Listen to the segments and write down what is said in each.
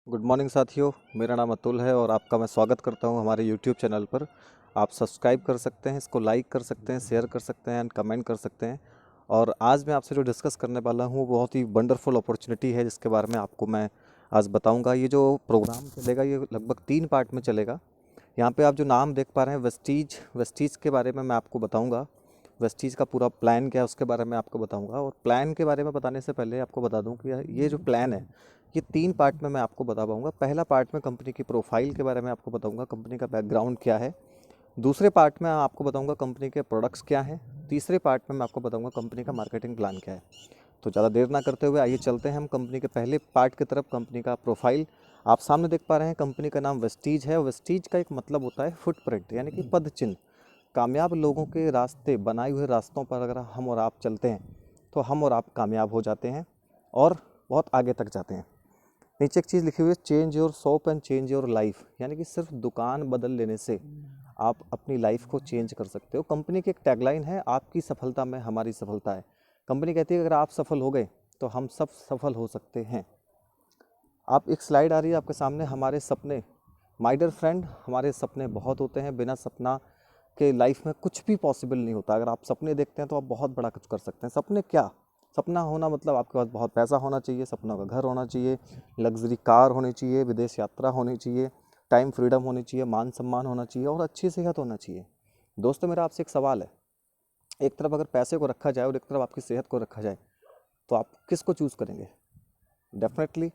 Good morning साथियों। मेरा नाम अतुल है और आपका मैं स्वागत करता हूं हमारे यूट्यूब चैनल पर। आप सब्सक्राइब कर सकते हैं, इसको लाइक कर सकते हैं, शेयर कर सकते हैं एंड कमेंट कर सकते हैं। और आज मैं आपसे जो डिस्कस करने वाला हूं वो बहुत ही वंडरफुल अपॉर्चुनिटी है जिसके बारे में आपको मैं आज बताऊंगा। ये जो प्रोग्राम चलेगा ये लगभग 3 पार्ट में चलेगा। यहाँ पे आप जो नाम देख पा रहे हैं वेस्टीज, वेस्टीज के बारे में मैं आपको बताऊँगा। वेस्टीज का पूरा प्लान क्या है उसके बारे में आपको बताऊंगा। और प्लान के बारे में बताने से पहले आपको बता दूं कि ये जो प्लान है ये 3 पार्ट में मैं आपको बता पाऊंगा। पहला पार्ट में कंपनी की प्रोफाइल के बारे में आपको बताऊंगा, कंपनी का बैकग्राउंड क्या है। दूसरे पार्ट में आपको बताऊंगा कंपनी के प्रोडक्ट्स क्या हैं। तीसरे पार्ट में मैं आपको बताऊंगा कंपनी का मार्केटिंग प्लान क्या है। तो ज़्यादा देर ना करते हुए आइए चलते हैं हम कंपनी के पहले पार्ट की तरफ। कंपनी का प्रोफाइल आप सामने देख पा रहे हैं। कंपनी का नाम वेस्टीज है। वेस्टीज का एक मतलब होता है फुटप्रिंट, यानी कि पद चिन्ह। कामयाब लोगों के रास्ते, बनाए हुए रास्तों पर अगर हम और आप चलते हैं तो हम और आप कामयाब हो जाते हैं और बहुत आगे तक जाते हैं। नीचे एक चीज़ लिखी हुई है, change your shop and change your life, यानी कि सिर्फ दुकान बदल लेने से आप अपनी लाइफ को चेंज कर सकते हो। कंपनी की एक टैगलाइन है, आपकी सफलता में हमारी सफलता है। कंपनी कहती है अगर आप सफल हो गए तो हम सब सफल हो सकते हैं। आप एक स्लाइड आ रही है आपके सामने, हमारे सपने। माय डियर फ्रेंड, हमारे सपने बहुत होते हैं। बिना सपना के लाइफ में कुछ भी पॉसिबल नहीं होता। अगर आप सपने देखते हैं तो आप बहुत बड़ा कुछ कर सकते हैं। सपने क्या, सपना होना मतलब आपके पास बहुत पैसा होना चाहिए, सपनों का घर होना चाहिए, लग्जरी कार होनी चाहिए, विदेश यात्रा होनी चाहिए, टाइम फ्रीडम होनी चाहिए, मान सम्मान होना चाहिए और अच्छी सेहत होना चाहिए। दोस्तों मेरा आपसे एक सवाल है, एक तरफ अगर पैसे को रखा जाए और एक तरफ आपकी सेहत को रखा जाए तो आप किसको चूज़ करेंगे? डेफिनेटली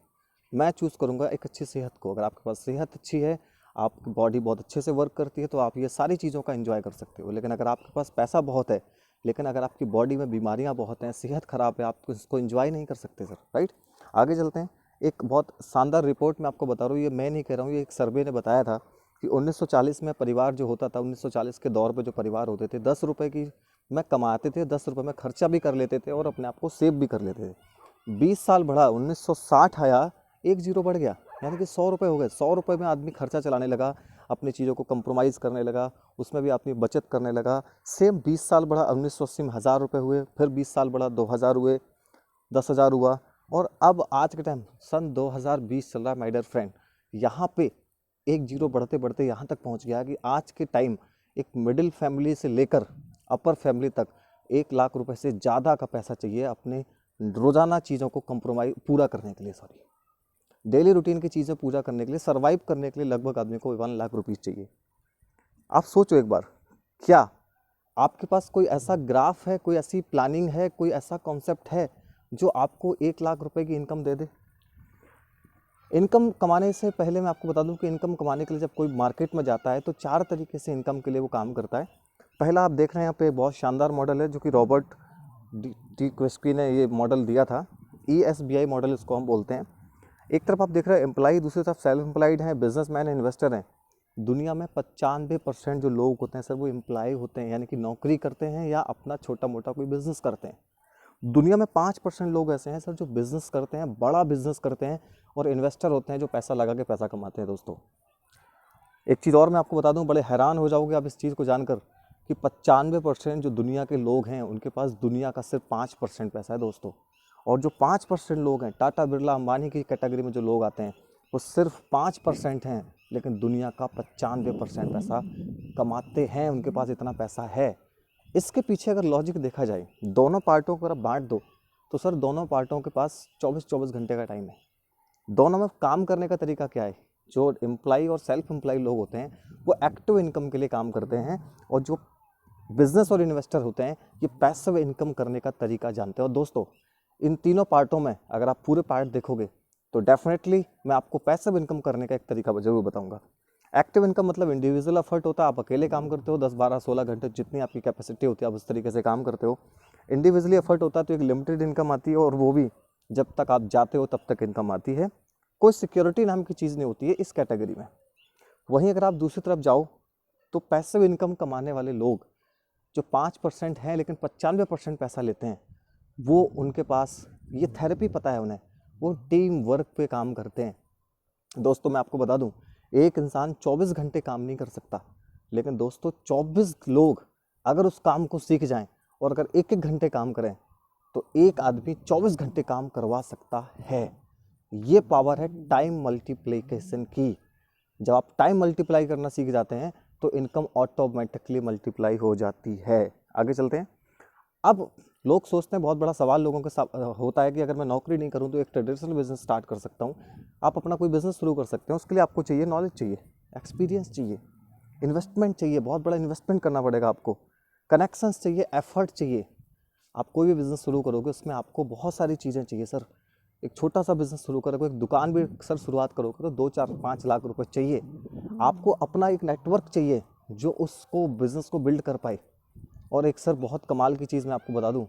मैं चूज़ करूँगा एक अच्छी सेहत को। अगर आपके पास सेहत अच्छी है, आपकी बॉडी बहुत अच्छे से वर्क करती है तो आप ये सारी चीज़ों का एंजॉय कर सकते हो। लेकिन अगर आपके पास पैसा बहुत है लेकिन अगर आपकी बॉडी में बीमारियां बहुत हैं, सेहत ख़राब है, आप इसको एंजॉय नहीं कर सकते सर, राइट। आगे चलते हैं। एक बहुत शानदार रिपोर्ट मैं आपको बता रहा हूँ, ये मैं नहीं कह रहा हूँ, ये एक सर्वे ने बताया था कि 1940 में परिवार जो होता था, 1940 के दौर पे जो परिवार होते थे, 10 रुपये की में कमाते थे, 10 रुपये में खर्चा भी कर लेते थे और अपने आप को सेव भी कर लेते थे। 20 साल बढ़ा, 1960 आया, 1 जीरो बढ़ गया, यानी कि 100 रुपये हो गए। 100 रुपये में आदमी खर्चा चलाने लगा, अपनी चीज़ों को कंप्रोमाइज़ करने लगा, उसमें भी अपनी बचत करने लगा। सेम 20 साल बढ़ा, 1980 में 1000 रुपये हुए, फिर 20 साल बढ़ा 2000 हुए, 10,000 हुआ और अब आज के टाइम सन 2020 चल रहा है माय डियर फ्रेंड। यहाँ पे 1 जीरो बढ़ते बढ़ते यहाँ तक पहुँच गया कि आज के टाइम एक मिडिल फैमिली से लेकर अपर फैमिली तक 1 लाख रुपए से ज़्यादा का पैसा चाहिए अपने रोज़ाना चीज़ों को कंप्रोमाइज पूरा करने के लिए, सॉरी, डेली रूटीन की चीज़ें पूरा करने के लिए, सर्वाइव करने के लिए लगभग आदमी को 1 लाख रुपीज़ चाहिए। आप सोचो एक बार, क्या आपके पास कोई ऐसा ग्राफ है, कोई ऐसी प्लानिंग है, कोई ऐसा कॉन्सेप्ट है जो आपको 1 लाख रुपए की इनकम दे दे? इनकम कमाने से पहले मैं आपको बता दूं कि इनकम कमाने के लिए जब कोई मार्केट में जाता है तो 4 तरीके से इनकम के लिए वो काम करता है। पहला आप देख रहे हैं यहाँ पे बहुत शानदार मॉडल है जो कि रॉबर्ट टी क्वेस्की ने ये मॉडल दिया था। ESBI मॉडल इसको हम बोलते हैं। एक तरफ आप देख रहे हैं एम्प्लॉय, दूसरी तरफ सेल्फ एम्प्लॉयड हैं, बिजनेसमैन, इन्वेस्टर हैं। दुनिया में 95% जो लोग होते हैं सर वो एम्प्लॉय होते हैं, यानी कि नौकरी करते हैं या अपना छोटा मोटा कोई बिजनेस करते हैं। दुनिया में 5% लोग ऐसे हैं सर जो बिजनेस करते हैं, बड़ा बिजनेस करते हैं, और इन्वेस्टर होते हैं जो पैसा लगा के पैसा कमाते हैं। दोस्तों एक चीज़ और मैं आपको बता दूं, बड़े हैरान हो जाओगे आप इस चीज़ को जानकर कि 95% जो दुनिया के लोग हैं उनके पास दुनिया का सिर्फ 5% पैसा है दोस्तों। और जो 5% लोग हैं, टाटा बिरला अंबानी की कैटेगरी में जो लोग आते हैं वो सिर्फ 5% हैं, लेकिन दुनिया का 95% पैसा कमाते हैं, उनके पास इतना पैसा है। इसके पीछे अगर लॉजिक देखा जाए, दोनों पार्टों को अगर बांट दो तो सर दोनों पार्टों के पास 24-24 घंटे का टाइम है। दोनों में काम करने का तरीका क्या है? जो एम्प्लॉय और सेल्फ एम्प्लॉय लोग होते हैं वो एक्टिव इनकम के लिए काम करते हैं, और जो बिजनेस और इन्वेस्टर होते हैं ये पैसिव इनकम करने का तरीका जानते हैं। और दोस्तों इन तीनों पार्टों में अगर आप पूरे पार्ट देखोगे तो डेफिनेटली मैं आपको पैसिव इनकम करने का एक तरीका जरूर बताऊंगा। एक्टिव इनकम मतलब इंडिविजुअल एफर्ट होता है, आप अकेले काम करते हो, 10 12 16 घंटे जितनी आपकी कैपेसिटी होती है आप उस तरीके से काम करते हो। इंडिविजुअली एफर्ट होता है तो एक लिमिटेड इनकम आती है, और वो भी जब तक आप जाते हो तब तक इनकम आती है। कोई सिक्योरिटी नाम की चीज़ नहीं होती है इस कैटेगरी में। वहीं अगर आप दूसरी तरफ जाओ तो पैसिव इनकम कमाने वाले लोग जो 5% हैं लेकिन 95% पैसा लेते हैं, वो उनके पास ये थेरेपी पता है उन्हें, वो टीम वर्क पे काम करते हैं। दोस्तों मैं आपको बता दूं, एक इंसान 24 घंटे काम नहीं कर सकता, लेकिन दोस्तों 24 लोग अगर उस काम को सीख जाएं और अगर एक एक घंटे काम करें तो एक आदमी 24 घंटे काम करवा सकता है। ये पावर है टाइम मल्टीप्लिकेशन की। जब आप टाइम मल्टीप्लाई करना सीख जाते हैं तो इनकम ऑटोमेटिकली मल्टीप्लाई हो जाती है। आगे चलते हैं। अब लोग सोचते हैं, बहुत बड़ा सवाल लोगों के साथ होता है कि अगर मैं नौकरी नहीं करूं तो एक ट्रेडिशनल बिजनेस स्टार्ट कर सकता हूं। आप अपना कोई बिजनेस शुरू कर सकते हैं। उसके लिए आपको चाहिए नॉलेज, चाहिए एक्सपीरियंस, चाहिए इन्वेस्टमेंट, चाहिए बहुत बड़ा इन्वेस्टमेंट करना पड़ेगा आपको, कनेक्शंस चाहिए, एफर्ट चाहिए। आप कोई भी बिज़नेस शुरू करोगे उसमें आपको बहुत सारी चीज़ें चाहिए सर। एक छोटा सा बिज़नेस शुरू करोगे, एक दुकान भी सर शुरुआत करोगे तो 2 4 5 लाख रुपए चाहिए। आपको अपना एक नेटवर्क चाहिए जो उसको बिज़नेस को बिल्ड कर पाए। और एक सर बहुत कमाल की चीज़ मैं आपको बता दूं,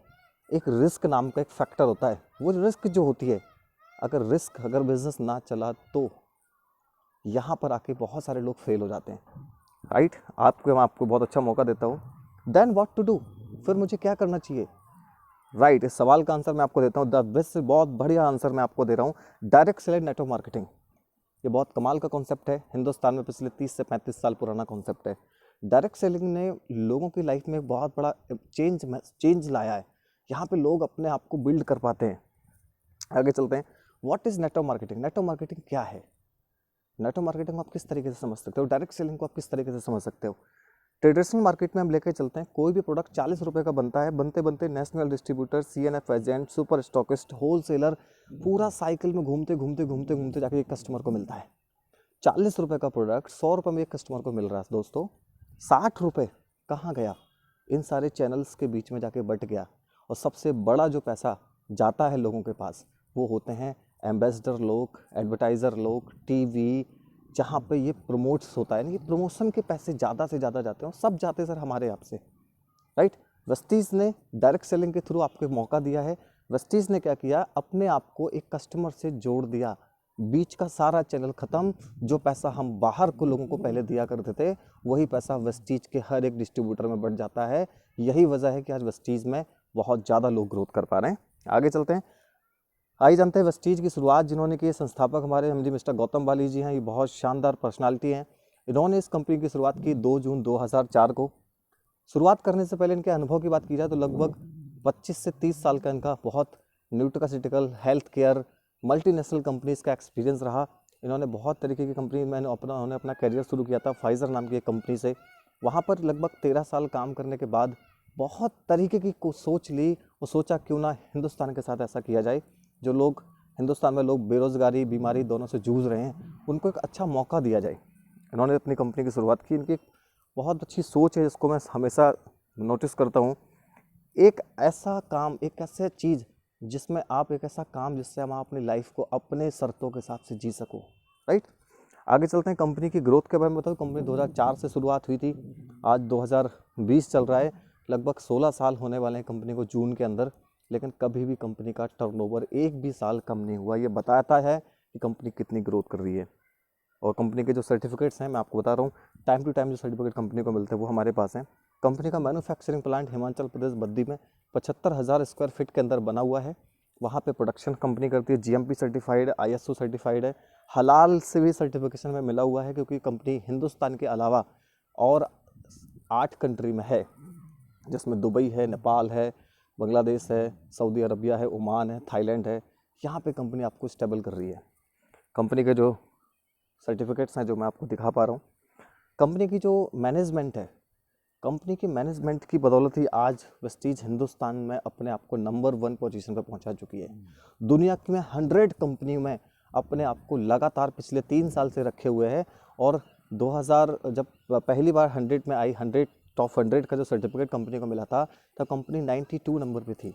एक रिस्क नाम का एक फैक्टर होता है। वो रिस्क जो होती है, अगर बिज़नेस ना चला तो यहाँ पर आके बहुत सारे लोग फेल हो जाते हैं, राइट। मैं आपको बहुत अच्छा मौका देता हूँ। देन व्हाट टू डू, फिर मुझे क्या करना चाहिए, राइट। इस सवाल का आंसर मैं आपको देता हूँ, द बेस्ट, बहुत बढ़िया आंसर मैं आपको दे रहा हूँ। Direct selling, network marketing. ये बहुत कमाल का कॉन्सेप्ट है, हिंदुस्तान में पिछले 30 से 35 साल पुराना कॉन्सेप्ट है। डायरेक्ट सेलिंग ने लोगों की लाइफ में बहुत बड़ा चेंज लाया है। यहाँ पे लोग अपने आप को बिल्ड कर पाते हैं। आगे चलते हैं। What is network marketing, network marketing क्या है। नेटवर्क मार्केटिंग को आप किस तरीके से समझ सकते हो, डायरेक्ट सेलिंग को आप किस तरीके से समझ सकते हो। ट्रेडिशनल मार्केट में हम लेकर चलते हैं, कोई भी प्रोडक्ट 40 रुपये का बनता है, बनते बनते national distributor, CNF agent, super stockist, wholesaler, पूरा साइकिल में घूमते घूमते घूमते घूमते जाके एक कस्टमर को मिलता है। 40 रुपये का प्रोडक्ट 100 रुपये में एक कस्टमर को मिल रहा है दोस्तों। 60 रुपये कहाँ गया, इन सारे चैनल्स के बीच में जाके बट गया। और सबसे बड़ा जो पैसा जाता है लोगों के पास, वो होते हैं एम्बेसडर लोग, एडवर्टाइज़र लोग, टीवी, जहाँ पे ये प्रमोट्स होता है ना, ये प्रमोशन के पैसे ज़्यादा से ज़्यादा जाते हैं, और सब जाते हैं सर हमारे आप से, राइट। वेस्टीज ने डायरेक्ट सेलिंग के थ्रू आपको मौका दिया है। वेस्टीज ने क्या किया, अपने आप को एक कस्टमर से जोड़ दिया। बीच का सारा चैनल खत्म। जो पैसा हम बाहर को लोगों को पहले दिया करते थे, वही पैसा वेस्टीज के हर एक डिस्ट्रीब्यूटर में बढ़ जाता है। यही वजह है कि आज वेस्टीज में बहुत ज़्यादा लोग ग्रोथ कर पा रहे हैं। आगे चलते हैं। आइए जानते हैं वेस्टीज की शुरुआत जिन्होंने की, संस्थापक हमारे एमडी मिस्टर गौतम बाली जी हैं। ये बहुत शानदार पर्सनालिटी हैं। इन्होंने इस कंपनी की शुरुआत की 2 जून 2004 को। शुरुआत करने से पहले इनके अनुभव की बात की जाए तो लगभग 25 से 30 साल का इनका बहुत nutraceutical, health care, multinational companies का एक्सपीरियंस रहा। इन्होंने बहुत तरीके की कंपनी में उन्होंने अपना करियर शुरू किया था फाइजर नाम की एक कंपनी से। वहाँ पर लगभग 13 साल काम करने के बाद बहुत तरीके की सोच ली और सोचा क्यों ना हिंदुस्तान के साथ ऐसा किया जाए। जो लोग हिंदुस्तान में लोग बेरोज़गारी, बीमारी दोनों से जूझ रहे हैं, उनको एक अच्छा मौका दिया जाए। इन्होंने अपनी कंपनी की शुरुआत की। इनकी बहुत अच्छी सोच है जिसको मैं हमेशा नोटिस करता हूँ। एक ऐसा काम, एक ऐसा चीज़ जिसमें आप, एक ऐसा काम जिससे हम अपनी लाइफ को अपने शर्तों के हिसाब से जी सको, राइट। आगे चलते हैं। कंपनी की ग्रोथ के बारे में बताऊँ। कंपनी 2004 से शुरुआत हुई थी, आज 2020 चल रहा है। लगभग 16 साल होने वाले हैं कंपनी को जून के अंदर, लेकिन कभी भी कंपनी का टर्नओवर एक भी साल कम नहीं हुआ। ये बताता है कि कंपनी कितनी ग्रोथ कर रही है। और कंपनी के जो सर्टिफिकेट्स हैं मैं आपको बता रहा हूँ, टाइम टू टाइम जो सर्टिफिकेट कंपनी को मिलते हैं वो हमारे पास हैं। कंपनी का मैन्युफैक्चरिंग प्लांट हिमाचल प्रदेश बद्दी में 75,000 स्क्वायर फीट के अंदर बना हुआ है। वहाँ पे प्रोडक्शन कंपनी करती है, GMP सर्टिफाइड, ISO सर्टिफाइड है, हलाल से भी सर्टिफिकेशन में मिला हुआ है, क्योंकि कंपनी हिंदुस्तान के अलावा और 8 कंट्री में है, जिसमें दुबई है, नेपाल है, बांग्लादेश है, सऊदी अरबिया है, ओमान है, थाईलैंड है। यहाँ पे कंपनी आपको स्टेबल कर रही है। कंपनी के जो सर्टिफिकेट्स हैं जो मैं आपको दिखा पा रहा हूँ, कंपनी की जो मैनेजमेंट है, कंपनी की मैनेजमेंट की बदौलत ही आज वेस्टीज हिंदुस्तान में अपने आप को नंबर 1 पोजीशन पर पहुंचा चुकी है। दुनिया में 100 कंपनी में अपने आप को लगातार पिछले 3 साल से रखे हुए है। और 2000 जब पहली बार 100 में आई, 100 टॉप 100 का जो सर्टिफिकेट कंपनी को मिला था, तब कंपनी 92 नंबर पे थी।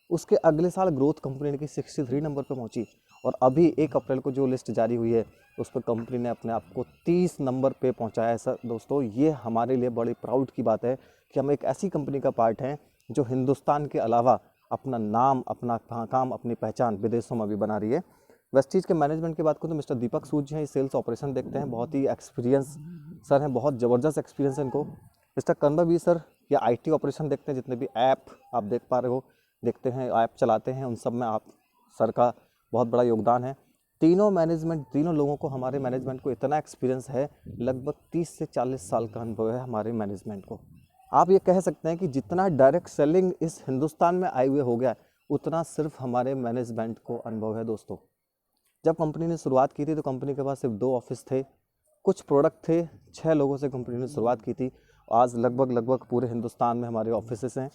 उसके अगले साल ग्रोथ कंपनी की 63 नंबर पे पहुंची। और अभी 1 अप्रैल को जो लिस्ट जारी हुई है, उस पर कंपनी ने अपने आप को 30 नंबर पे पहुंचाया है। सर दोस्तों, ये हमारे लिए बड़ी प्राउड की बात है कि हम एक ऐसी कंपनी का पार्ट हैं जो हिंदुस्तान के अलावा अपना नाम, अपना काम, अपनी पहचान विदेशों में भी बना रही है। वेस्टीज के मैनेजमेंट की बात करूँ तो मिस्टर दीपक सूद जी हैं, सेल्स ऑपरेशन देखते हैं, बहुत ही एक्सपीरियंस सर हैं, बहुत ज़बरदस्त एक्सपीरियंस है इनको। मिस्टर कन्वर सर ये IT ऑपरेशन देखते हैं, जितने भी ऐप आप देख पा रहे हो, देखते हैं, ऐप चलाते हैं, उन सब में आप सर का बहुत बड़ा योगदान है। तीनों लोगों को, हमारे मैनेजमेंट को इतना एक्सपीरियंस है, लगभग 30 से 40 साल का अनुभव है हमारे मैनेजमेंट को। आप ये कह सकते हैं कि जितना डायरेक्ट सेलिंग इस हिंदुस्तान में आए हुए हो गया, उतना सिर्फ हमारे मैनेजमेंट को अनुभव है दोस्तों। जब कंपनी ने शुरुआत की थी तो कंपनी के पास सिर्फ 2 ऑफिस थे, कुछ प्रोडक्ट थे, 6 लोगों से कंपनी ने शुरुआत की थी। आज लगभग पूरे हिंदुस्तान में हमारे ऑफिसेस हैं,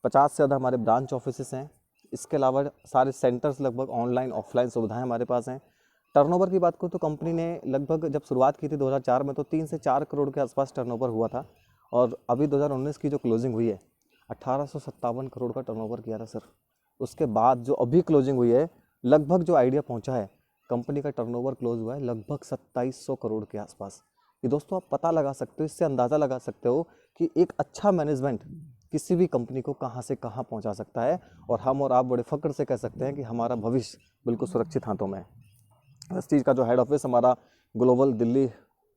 50 से ज़्यादा हमारे ब्रांच ऑफिसेस हैं। इसके अलावा सारे सेंटर्स लगभग ऑनलाइन ऑफलाइन सुविधाएं हमारे पास हैं। टर्नओवर की बात करूँ तो कंपनी ने लगभग जब शुरुआत की थी 2004 में तो 3 से 4 करोड़ के आसपास टर्नओवर हुआ था, और अभी 2019 की जो क्लोजिंग हुई है 1857 करोड़ का टर्नओवर किया था सर। उसके बाद जो अभी क्लोजिंग हुई है, लगभग जो आइडिया पहुंचा है, कंपनी का टर्नओवर क्लोज हुआ है लगभग 2700 करोड़ के आसपास। ये दोस्तों आप पता लगा सकते हो, इससे अंदाज़ा लगा सकते हो कि एक अच्छा मैनेजमेंट किसी भी कंपनी को कहाँ से कहाँ पहुँचा सकता है, और हम और आप बड़े फ़ख्र से कह सकते हैं कि हमारा भविष्य बिल्कुल सुरक्षित हाथों में है। वेस्टीज का जो हेड ऑफिस हमारा ग्लोबल दिल्ली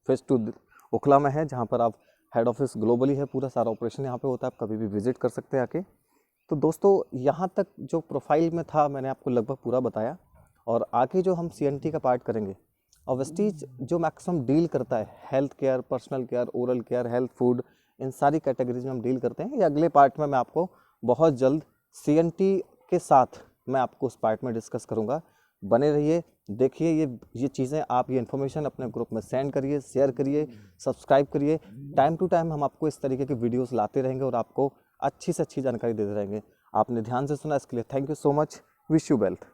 फेज 2 ओखला में है, जहाँ पर आप हेड ऑफिस ग्लोबली है, पूरा सारा ऑपरेशन यहाँ पे होता है, आप कभी भी विजिट कर सकते हैं आके। तो दोस्तों यहाँ तक जो प्रोफाइल में था मैंने आपको लगभग पूरा बताया, और आगे जो हम CNT का पार्ट करेंगे, और वेस्टीज जो मैक्सिमम डील करता है health care, personal care, oral care, health food, इन सारी कैटेगरीज में हम डील करते हैं। ये अगले पार्ट में मैं आपको बहुत जल्द CNT के साथ मैं आपको उस पार्ट में डिस्कस करूँगा। बने रहिए, देखिए ये चीज़ें, आप ये इन्फॉर्मेशन अपने ग्रुप में सेंड करिए, शेयर करिए, सब्सक्राइब करिए। टाइम टू टाइम हम आपको इस तरीके की वीडियोस लाते रहेंगे और आपको अच्छी से अच्छी जानकारी देते रहेंगे। आपने ध्यान से सुना, इसके लिए thank you so much. Wish you wealth.